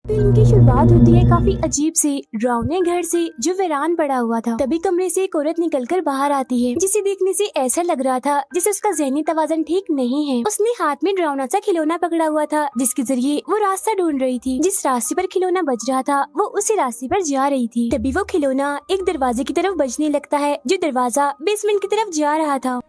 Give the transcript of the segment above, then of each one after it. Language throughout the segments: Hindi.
फिल्म की शुरुआत होती है काफी अजीब से डरावने घर से जो वीरान पड़ा हुआ था। तभी कमरे से एक औरत निकलकर बाहर आती है जिसे देखने से ऐसा लग रहा था जैसे उसका ज़हनी तवाज़ुन ठीक नहीं है। उसने हाथ में डरावना सा खिलौना पकड़ा हुआ था जिसके जरिए वो रास्ता ढूंढ रही थी। जिस रास्ते पर खिलौना बज रहा था वो उसी रास्ते पर जा रही थी। तभी वो खिलौना एक दरवाजे की तरफ बजने लगता है जो दरवाजा बेसमेंट की तरफ जा रहा था।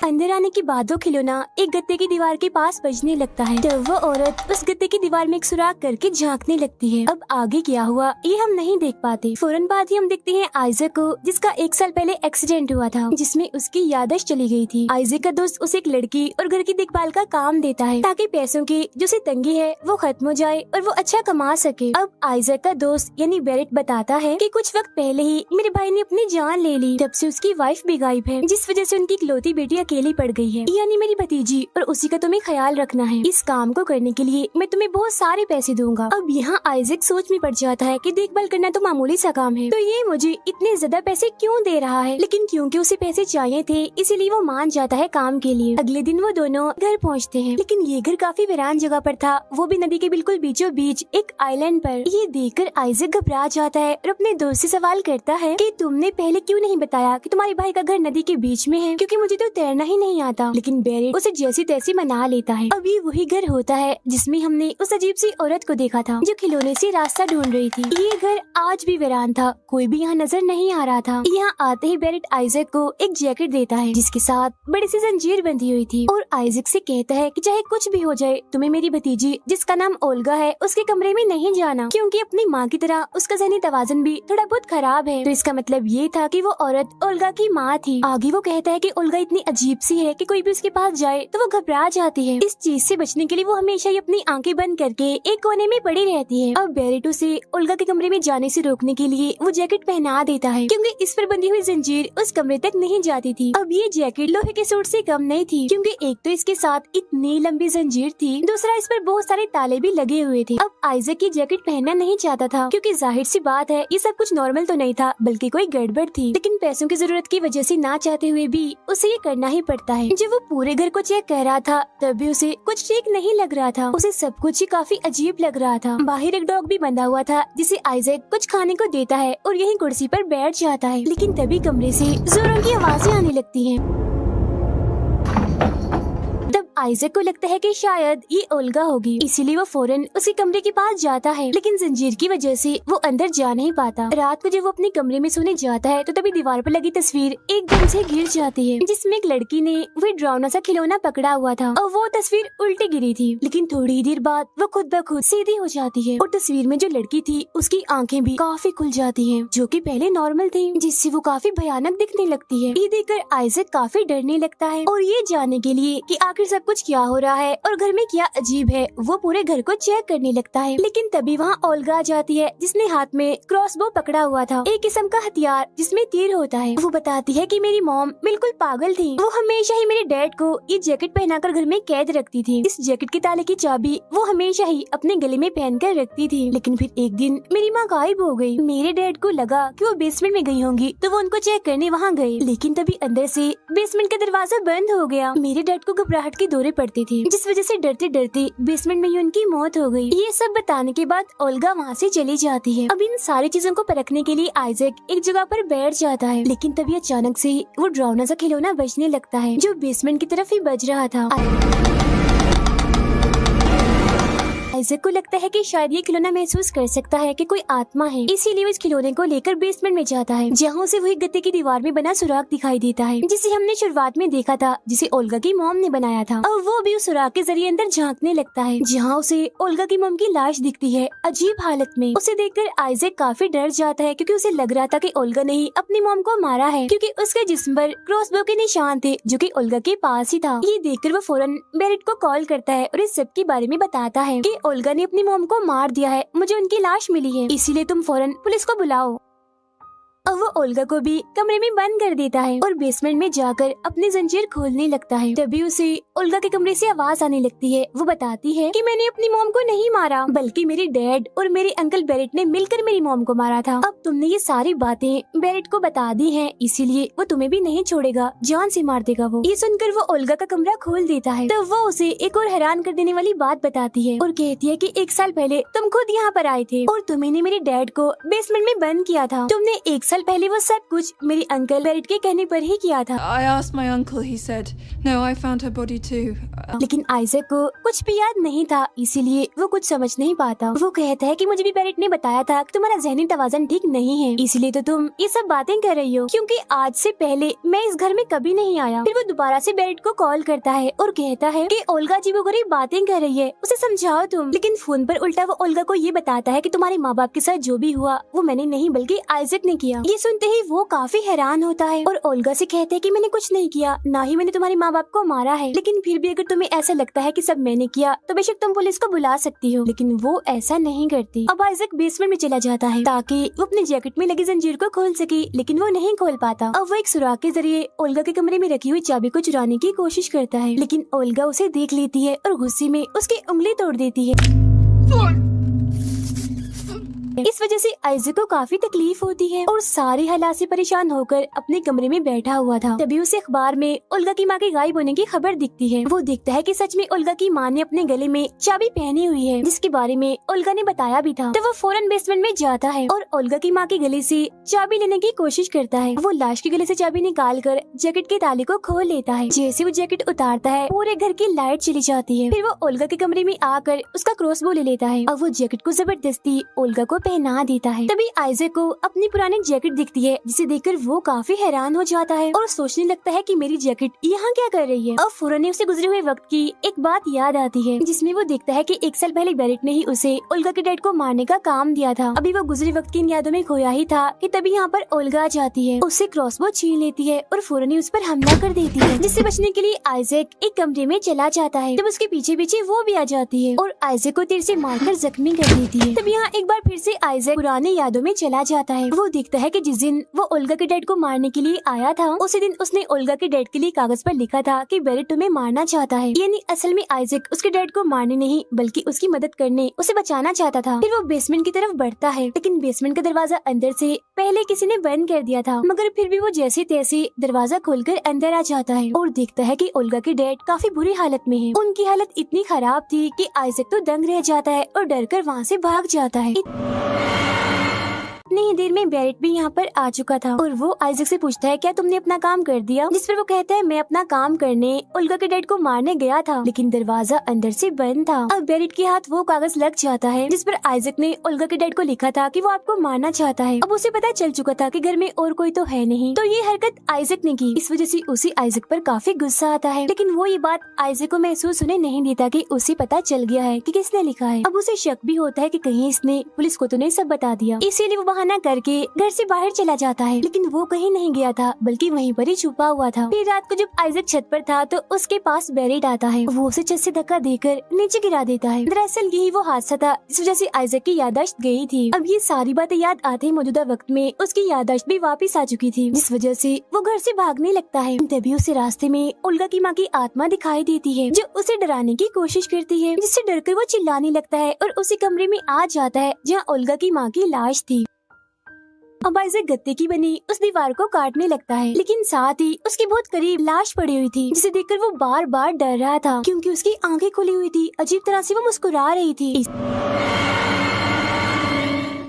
अंदर आने के बाद वो खिलौना एक गत्ते की दीवार के पास बजने लगता है। तब वो औरत उस गत्ते की दीवार में एक सुराख करके झांकने लगती है। अब आगे क्या हुआ ये हम नहीं देख पाते। फौरन बाद ही हम देखते हैं आइजक को जिसका 1 साल पहले एक्सीडेंट हुआ था जिसमें उसकी याददाश्त चली गई थी। आइजक का दोस्त उसे एक लड़की और घर की देखभाल का काम देता है ताकि पैसों की जो उसे तंगी है वो खत्म हो जाए और वो अच्छा कमा सके। अब आइजक का दोस्त यानी बेरेट बताता है कि कुछ वक्त पहले ही मेरे भाई ने अपनी जान ले ली। तब से उसकी वाइफ भी गायब है जिस वजह से उनकी इकलौती बेटी अकेली पड़ गई है यानी मेरी भतीजी, और उसी का तुम्हें ख्याल रखना है। इस काम को करने के लिए मैं तुम्हें बहुत सारे पैसे दूंगा। अब यहाँ आइजक सोच में पड़ जाता है कि देखभाल करना तो मामूली सा काम है तो ये मुझे इतने ज्यादा पैसे क्यों दे रहा है। लेकिन क्योंकि उसे पैसे चाहिए थे इसीलिए वो मान जाता है काम के लिए। अगले दिन वो दोनों घर पहुँचते हैं लेकिन ये घर काफी वीरान जगह पर था, वो भी नदी के बिल्कुल बीचों बीच एक आइलैंड पर। ये देखकर आइजक घबरा जाता है और अपने दोस्त से सवाल करता है कि तुमने पहले क्यों नहीं बताया कि तुम्हारे भाई का घर नदी के बीच में है, क्योंकि मुझे तो तैरना ही नहीं आता। लेकिन बेरेट उसे जैसी तैसी मना लेता है। अब ये वही घर होता है जिसमें हमने उस अजीब सी औरत को देखा था जो खिलौने से रास्ता ढूंढ रही थी। ये घर आज भी वीरान था, कोई भी यहाँ नजर नहीं आ रहा था। यहाँ आते ही बेरेट आइजक को एक जैकेट देता है जिसके साथ बड़ी सी जंजीर बंधी हुई थी और आइजक से कहता है कि चाहे कुछ भी हो जाए तुम्हें मेरी भतीजी जिसका नाम ओल्गा है उसके कमरे में नहीं जाना, क्योंकि अपनी माँ की तरह उसका ज़हनी तवाज़ुन भी थोड़ा बहुत खराब है। तो इसका मतलब ये था कि वो औरत ओल्गा की माँ थी। आगे वो कहता है कि ओल्गा इतनी अजीब सी है कि कोई भी उसके पास जाए तो वो घबरा जाती है। इस चीज से बचने के लिए वो हमेशा ही अपनी आंखें बंद करके एक कोने में पड़ी रहती है। अब बेरेट उसे ओल्गा के कमरे में जाने से रोकने के लिए वो जैकेट पहना देता है क्योंकि इस पर बंधी हुई जंजीर उस कमरे तक नहीं जाती थी। अब ये जैकेट लोहे के सूट से कम नहीं थी क्योंकि एक तो इसके साथ इतनी लंबी जंजीर थी, दूसरा इस पर बहुत सारे ताले भी लगे हुए थे। अब आइजक की जैकेट पहनना नहीं चाहता था क्योंकि जाहिर सी बात है ये सब कुछ नॉर्मल तो नहीं था बल्कि कोई गड़बड़ थी। लेकिन पैसों की जरूरत की वजह से ना चाहते हुए भी उसे ये करना ही पड़ता है। जब वो पूरे घर को चेक कर रहा था तब भी उसे कुछ ठीक नहीं लग रहा था। उसे सब कुछ ही काफी अजीब लग रहा था। बाहर एक डॉग भी बंधा हुआ था जिसे आइजक कुछ खाने को देता है और यही कुर्सी पर बैठ जाता है। लेकिन तभी कमरे से जोरों की आवाजें आने लगती हैं। आइजक को लगता है कि शायद ये ओल्गा होगी, इसीलिए वो फौरन उसके कमरे के पास जाता है। लेकिन जंजीर की वजह से वो अंदर जा नहीं पाता। रात को जब वो अपने कमरे में सोने जाता है तो तभी दीवार पर लगी तस्वीर एकदम से गिर जाती है जिसमें एक लड़की ने वही डरावना सा खिलौना पकड़ा हुआ था और वो तस्वीर उल्टी गिरी थी। लेकिन थोड़ी ही देर बाद वो खुद ब खुद सीधी हो जाती है और तस्वीर में जो लड़की थी उसकी आंखें भी काफी खुल जाती है जो कि पहले नॉर्मल थी, जिससे वो काफी भयानक दिखने लगती है। ये देखकर आइजक काफी डरने लगता है और ये जानने के लिए कि आखिर सब कुछ क्या हो रहा है और घर में क्या अजीब है वो पूरे घर को चेक करने लगता है। लेकिन तभी वहाँ ओल्गा आ जाती है जिसने हाथ में क्रॉसबो पकड़ा हुआ था, एक किस्म का हथियार जिसमें तीर होता है। वो बताती है कि मेरी मॉम बिल्कुल पागल थी, वो हमेशा ही मेरे डैड को ये जैकेट पहनाकर घर में कैद रखती थी। इस जैकेट के ताले की चाबी वो हमेशा ही अपने गले में पहन कर रखती थी। लेकिन फिर एक दिन मेरी माँ गायब हो गई। मेरे डैड को लगा कि वो बेसमेंट में गई होंगी तो वो उनको चेक करने वहाँ गए, लेकिन तभी अंदर से बेसमेंट का दरवाजा बंद हो गया। मेरे डैड को घबराहट के दौरे पड़ते थे जिस वजह से डरते डरते बेसमेंट में ही उनकी मौत हो गई। ये सब बताने के बाद ओल्गा वहाँ से चली जाती है। अब इन सारी चीजों को परखने के लिए आइजक एक जगह पर बैठ जाता है, लेकिन तभी अचानक से वो डरावना सा खिलौना बजने लगता है जो बेसमेंट की तरफ ही बज रहा था। आइजक को लगता है कि शायद ये खिलौना महसूस कर सकता है कि कोई आत्मा है, इसीलिए वो इस खिलौने को लेकर बेसमेंट में जाता है जहाँ उसे वही गत्ते की दीवार में बना सुराख दिखाई देता है जिसे हमने शुरुआत में देखा था, जिसे ओल्गा की मॉम ने बनाया था। और वो भी उस सुराख के जरिए अंदर झांकने लगता है जहाँ उसे ओल्गा की मॉम की लाश दिखती है अजीब हालत में। उसे देखकर आइजक काफी डर जाता है क्योंकि उसे लग रहा था कि ओल्गा ने ही अपनी मॉम को मारा है क्योंकि उसके जिस्म पर क्रॉसबो के निशान थे जो कि ओल्गा के पास ही था। ये देखकर वो फौरन बेरेट को कॉल करता है और इस सब के बारे में बताता है कि ओल्गा ने अपनी मॉम को मार दिया है, मुझे उनकी लाश मिली है, इसीलिए तुम फौरन पुलिस को बुलाओ। और वो ओल्गा को भी कमरे में बंद कर देता है और बेसमेंट में जाकर अपनी जंजीर खोलने लगता है। तभी उसे ओल्गा के कमरे से आवाज आने लगती है। वो बताती है कि मैंने अपनी मॉम को नहीं मारा, बल्कि मेरे डैड और मेरे अंकल बेरेट ने मिलकर मेरी मॉम को मारा था। अब तुमने ये सारी बातें बेरेट को बता दी हैं, इसीलिए वो तुम्हें भी नहीं छोड़ेगा, जान से मार देगा वो। ये सुनकर वो ओल्गा का कमरा खोल देता है। तब वो उसे एक और हैरान कर देने वाली बात बताती है और कहती है कि 1 साल पहले तुम खुद यहाँ पर आए थे और तुमने मेरे डैड को बेसमेंट में बंद किया था। तुमने 1 साल पहले वो सब कुछ मेरे अंकल बेरेट के कहने पर ही किया था। I asked my uncle, he said, no, I found her body too. लेकिन आइजक को कुछ भी याद नहीं था, इसीलिए वो कुछ समझ नहीं पाता। वो कहता है कि मुझे भी बेरेट ने बताया था कि तुम्हारा ज़हनी तवाज़ुन ठीक नहीं है, इसलिए तो तुम ये सब बातें कर रही हो, क्योंकि आज से पहले मैं इस घर में कभी नहीं आया। फिर वो दोबारा से बेरेट को कॉल करता है और कहता है कि ओल्गा अजीबोगरीब बातें कर रही है, उसे समझाओ तुम। लेकिन फोन पर उल्टा वो ओल्गा को ये बताता है कि तुम्हारे माँ बाप के साथ जो भी हुआ वो मैंने नहीं बल्कि आइजक ने किया। ये सुनते ही वो काफी हैरान होता है और ओल्गा से कहते हैं कि मैंने कुछ नहीं किया, ना ही मैंने तुम्हारे माँ बाप को मारा है, लेकिन फिर भी अगर तुम्हें ऐसा लगता है कि सब मैंने किया तो बेशक तुम पुलिस को बुला सकती हो। लेकिन वो ऐसा नहीं करती। अब आइजक बेसमेंट में चला जाता है ताकि वो अपने जैकेट में लगी जंजीर को खोल सके, लेकिन वो नहीं खोल पाता। अब वो एक सुराग के जरिए ओल्गा के कमरे में रखी हुई चाबी को चुराने की कोशिश करता है, लेकिन ओल्गा उसे देख लेती है और गुस्से में उसकी उंगली तोड़ देती है। इस वजह से आइजक को काफी तकलीफ होती है और सारी हालात से परेशान होकर अपने कमरे में बैठा हुआ था। तभी उसे अखबार में ओल्गा की माँ के गायब होने की खबर दिखती है। वो देखता है कि सच में ओल्गा की माँ ने अपने गले में चाबी पहनी हुई है, जिसके बारे में ओल्गा ने बताया भी था। तो वो फौरन बेसमेंट में जाता है और ओल्गा की माँ के गले से चाबी लेने की कोशिश करता है। वो लाश के गले से चाबी निकाल कर जैकेट के ताले को खोल लेता है। जैसे वो जैकेट उतारता है पूरे घर की लाइट चली जाती है। फिर वो ओल्गा के कमरे में आकर उसका क्रॉसबो ले लेता है और वो जैकेट को जबरदस्ती ओल्गा को पहना देता है। तभी आइजक को अपनी पुरानी जैकेट दिखती है, जिसे देखकर वो काफी हैरान हो जाता है और सोचने लगता है कि मेरी जैकेट यहाँ क्या कर रही है। और फौरन उसे गुजरे हुए वक्त की एक बात याद आती है, जिसमें वो देखता है कि 1 साल पहले बेरेट ने ही उसे ओल्गा के डैड को मारने का काम दिया था। अभी वो गुजरे वक्त की इन यादों में खोया ही था कि तभी यहाँ पर ओल्गा आ जाती है, उससे क्रॉसबो छीन लेती है और फौरन उस पर हमला कर देती है, जिससे बचने के लिए आइजक एक कमरे में चला जाता है। तब उसके पीछे पीछे वो भी आ जाती है और आइजक को तीर से मारकर जख्मी कर देती है। तब यहाँ एक बार फिर से आइजक पुराने यादों में चला जाता है। वो देखता है कि जिस दिन वो ओल्गा के डैड को मारने के लिए आया था, उसी दिन उसने ओल्गा के डैड के लिए कागज पर लिखा था कि बेरेट तुम्हें मारना चाहता है। यानी असल में आइजक उसके डैड को मारने नहीं बल्कि उसकी मदद करने, उसे बचाना चाहता था। फिर वो बेसमेंट की तरफ बढ़ता है, लेकिन बेसमेंट का दरवाजा अंदर से पहले किसी ने बंद कर दिया था, मगर फिर भी वो जैसे तैसे दरवाजा खोलकर अंदर आ जाता है और देखता है कि ओल्गा के डैड काफी बुरी हालत में है। उनकी हालत इतनी खराब थी कि आइजक तो दंग रह जाता है और डर कर वहाँ से भाग जाता है। इतनी ही देर में बेरेट भी यहाँ पर आ चुका था और वो आइजक से पूछता है क्या तुमने अपना काम कर दिया, जिस पर वो कहता है मैं अपना काम करने ओल्गा के डैड को मारने गया था, लेकिन दरवाजा अंदर से बंद था। अब बेरेट के हाथ वो कागज लग जाता है जिस पर आइजक ने ओल्गा के डैड को लिखा था कि वो आपको मारना चाहता है। अब उसे पता चल चुका था कि घर में और कोई तो है नहीं, तो ये हरकत आइजक ने की। इस वजह से उसे आइजक पर काफी गुस्सा आता है, लेकिन वो ये बात आइजक को महसूस होने नहीं देता कि उसे पता चल गया है कि किसने लिखा है। अब उसे शक भी होता है कि कहीं इसने पुलिस को तो नहीं सब बता दिया, इसीलिए वो बहाना करके घर से बाहर चला जाता है। लेकिन वो कहीं नहीं गया था बल्कि वहीं पर ही छुपा हुआ था। फिर रात को जब आइजक छत पर था तो उसके पास बेरेट आता है। वो उसे छत से धक्का देकर नीचे गिरा देता है। दरअसल यही वो हादसा था जिस वजह से आइजक की याददाश्त गई थी। अब ये सारी बातें याद आते ही मौजूदा वक्त में उसकी याददाश्त भी वापस आ चुकी थी, जिस वजह से वो घर से भागने लगता है। तभी उसे रास्ते में ओल्गा की माँ की आत्मा दिखाई देती है जो उसे डराने की कोशिश करती है, जिससे डरकर वो चिल्लाने लगता है और उसी कमरे में आ जाता है जहाँ ओल्गा की माँ की लाश थी। अब आइजक गत्ते की बनी उस दीवार को काटने लगता है, लेकिन साथ ही उसके बहुत करीब लाश पड़ी हुई थी, जिसे देखकर वो बार बार डर रहा था क्योंकि उसकी आंखें खुली हुई थी। अजीब तरह से वो मुस्कुरा रही थी,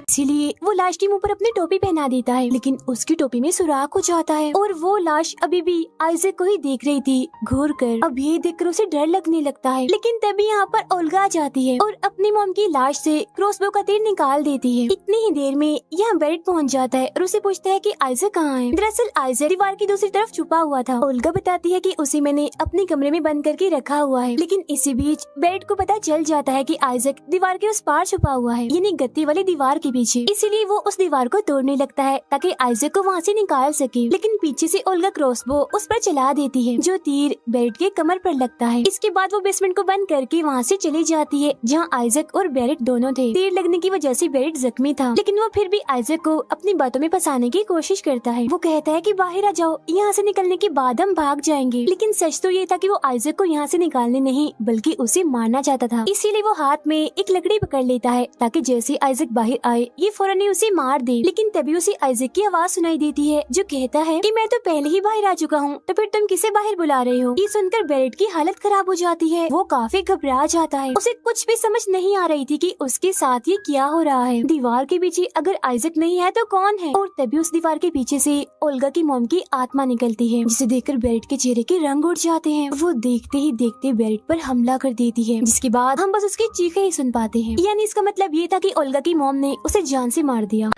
इसीलिए वो लाश के मुंह पर अपनी टोपी पहना देता है, लेकिन उसकी टोपी में सुराख हो जाता है और वो लाश अभी भी आइजक को ही देख रही थी घूर कर। अब ये देखकर उसे डर लगने लगता है, लेकिन तभी यहाँ पर ओल्गा आ जाती है और अपनी मॉम की लाश से क्रॉसबो का तीर निकाल देती है। इतनी ही देर में यहाँ बेरेट पहुँच जाता है और उसे पूछता है कि आइजक कहाँ है। दरअसल आइजक दीवार की दूसरी तरफ छुपा हुआ था। ओल्गा बताती है कि उसे मैंने अपने कमरे में बंद करके रखा हुआ है, लेकिन इसी बीच बेरेट को पता चल जाता है कि आइजक दीवार के उस पार छुपा हुआ है, यानी गत्ते वाली दीवार के पीछे, इसीलिए वो उस दीवार को तोड़ने लगता है ताकि आइजक को वहाँ से निकाल सके। लेकिन पीछे से ओल्गा क्रॉसबो उस पर चला देती है, जो तीर बेरेट के कमर पर लगता है। इसके बाद वो बेसमेंट को बंद करके वहाँ से चली जाती है, जहाँ आइजक और बेरेट दोनों थे। तीर लगने की वजह से बेरेट जख्मी था, लेकिन वो फिर भी आइजक को अपनी बातों में फंसाने की कोशिश करता है। वो कहता है कि बाहर आ जाओ, यहाँ से निकलने के बाद हम भाग जाएंगे। लेकिन सच तो ये था कि वो आइजक को यहाँ से निकालने नहीं बल्कि उसे मारना चाहता था। इसीलिए वो हाथ में एक लकड़ी पकड़ लेता है ताकि जैसे आइजक बाहर आए ये फौरन ही उसे मार दे। लेकिन तभी उसे आइजक की आवाज सुनाई देती है, जो कहता है कि मैं तो पहले ही बाहर आ चुका हूँ, तो फिर तुम किसे बाहर बुला रहे हो। ये सुनकर बेरेट की हालत खराब हो जाती है, वो काफी घबरा जाता है। उसे कुछ भी समझ नहीं आ रही थी कि उसके साथ ये क्या हो रहा है। दीवार के पीछे अगर आइजक नहीं है तो कौन है। और तभी उस दीवार के पीछे से ओल्गा की मॉम की आत्मा निकलती है, जिसे देखकर बेरेट के चेहरे के रंग उड़ जाते हैं। वो देखते ही देखते बेरेट पर हमला कर देती है, जिसके बाद हम बस उसकी चीखें ही सुन पाते हैं। यानी इसका मतलब ये था कि ओल्गा की मॉम ने उसे जान से मार दिया।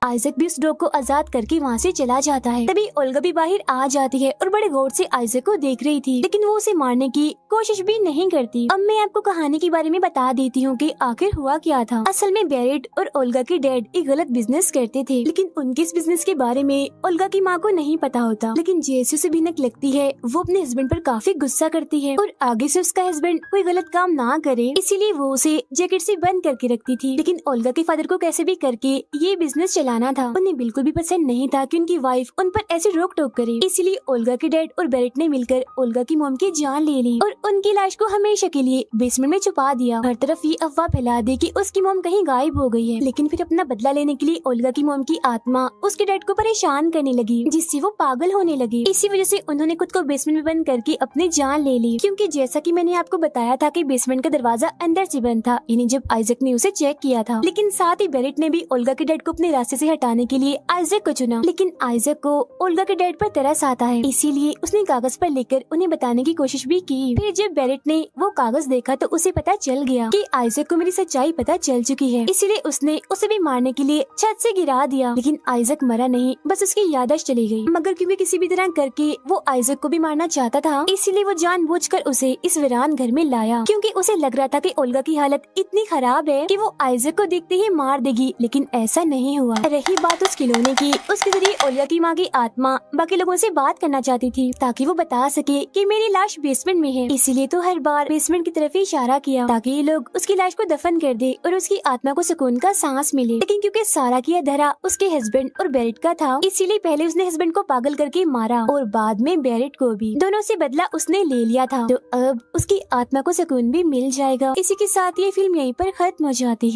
आइजक भी उस डॉग को आजाद करके वहाँ से चला जाता है। तभी ओल्गा भी बाहर आ जाती है और बड़े गौर से आइजक को देख रही थी, लेकिन वो उसे मारने की कोशिश भी नहीं करती। अब मैं आपको कहानी के बारे में बता देती हूँ कि आखिर हुआ क्या था। असल में बेरेट और ओल्गा के डैड एक गलत बिजनेस करते थे, लेकिन उनके इस बिजनेस के बारे में ओल्गा की माँ को नहीं पता होता। लेकिन जैसे उसे भनक लगती है वो अपने हस्बैंड पर काफी गुस्सा करती है और आगे से उसका हस्बैंड कोई गलत काम ना करे, इसीलिए वो उसे जैकेट से बंद करके रखती थी। लेकिन ओल्गा के फादर को कैसे भी करके ये बिजनेस चलाना था। उन्हें बिल्कुल भी पसंद नहीं था कि उनकी वाइफ उन पर ऐसे रोक टोक करे, इसीलिए ओल्गा के डैड और बेरेट ने मिलकर ओल्गा की मॉम की जान ले ली और उनकी लाश को हमेशा के लिए बेसमेंट में छुपा दिया। हर तरफ ये अफवाह फैला दी कि उसकी मॉम कहीं गायब हो गई है। लेकिन फिर अपना बदला लेने के लिए ओल्गा की मॉम की आत्मा उसके डैड को परेशान करने लगी, जिससे वो पागल होने लगे। इसी वजह से उन्होंने खुद को बेसमेंट में बंद करके अपनी जान ले ली, क्योंकि जैसा कि मैंने आपको बताया था कि बेसमेंट का दरवाजा अंदर से बंद था, यानी जब आइजक ने उसे चेक किया था। लेकिन साथ ही बेरेट ने भी ओल्गा के डैड को अपने रास्ते से हटाने के लिए आइजक को चुना। लेकिन आइजक को ओल्गा के डैड पर तरस आता है, इसीलिए उसने कागज पर लिखकर उन्हें बताने की कोशिश भी की। फिर जब बेरेट ने वो कागज देखा तो उसे पता चल गया कि आइजक को मेरी सच्चाई पता चल चुकी है, इसीलिए उसने उसे भी मारने के लिए छत से गिरा दिया। लेकिन आइजक मरा नहीं, बस उसकी याददाश्त चली गई। मगर क्योंकि किसी भी तरह करके वो आइजक को भी मारना चाहता था, इसीलिए वो जानबूझकर उसे इस वीरान घर में लाया, क्योंकि उसे लग रहा था कि ओल्गा की हालत इतनी खराब है कि वो आइजक को देखते ही मार देगी। लेकिन ऐसा नहीं हुआ। रही बात उस खिलौने की, उसके जरिए ओल्गा की माँ की आत्मा बाकी लोगों से बात करना चाहती थी ताकि वो बता सके कि मेरी लाश बेसमेंट में है। इसीलिए तो हर बार बेसमेंट की तरफ ही इशारा किया ताकि ये लोग उसकी लाश को दफन कर दे और उसकी आत्मा को सुकून का सांस मिले। लेकिन क्योंकि सारा किया धरा उसके हस्बैंड और बेरेट का था, इसीलिए पहले उसने हस्बैंड को पागल करके मारा और बाद में बेरेट को भी। दोनों से बदला उसने ले लिया था, तो अब उसकी आत्मा को सुकून भी मिल जाएगा। इसी के साथ ये फिल्म यहीं पर खत्म हो जाती है।